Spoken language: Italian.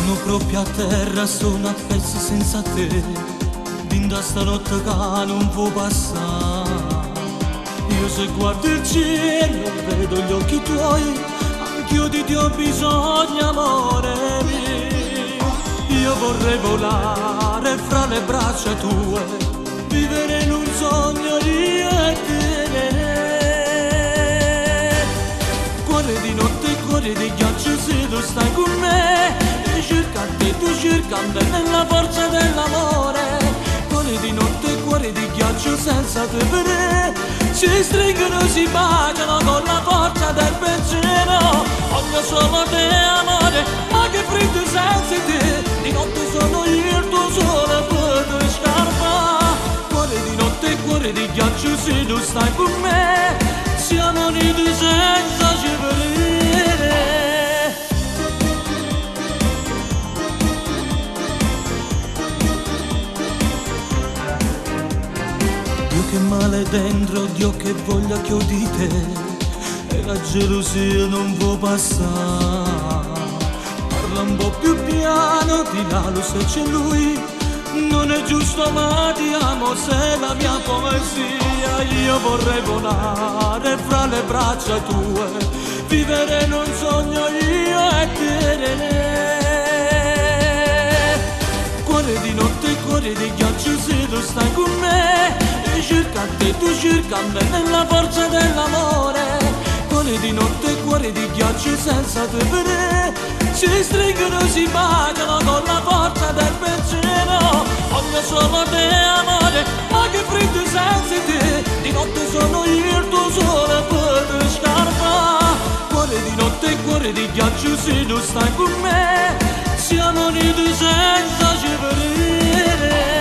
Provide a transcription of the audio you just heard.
Sono proprio a terra, sono a pezzi senza te, din da stanotte che non può passare. Io se guardo il cielo vedo gli occhi tuoi, anch'io di Dio ho bisogno, amore mio. Io vorrei volare fra le braccia tue, vivere in un sogno io e te. Cuore di notte, cuore di ghiaccio, se tu stai con me, e cerca te, tu cerca me nella forza dell'amore. Cuore di notte, cuore di ghiaccio, senza te vedere, si stringono, si baciano con la forza del pensiero. Voglio solo te, amore, ma che freddo senza te. Di notte sono io il tuo sole per scarpa. Cuore di notte, cuore di ghiaccio, se tu stai con me, siamo uniti senza ci vedere. Dio che male dentro, Dio che voglia che ho di te, e la gelosia non può passare. Parla un po' più piano, di là lo se c'è lui, non è giusto ma ti amo, sei la mia poesia. Io vorrei volare fra le braccia tue, vivere in un sogno io e te. Cuore di notte, cuore di ghiaccio, se tu stai con me, e cerca te, tu cerca me nella forza dell'amore. Cuore di notte, cuore di ghiaccio, senza te vedere, si stringono, si baciano con la forza del pensiero. Voglio solo te, amore, ma che freddo senza te. Di notte sono io il tuo sole per scarpa. Cuore di notte, cuore di ghiaccio, se tu stai con me, siamo uniti senza ci vedere.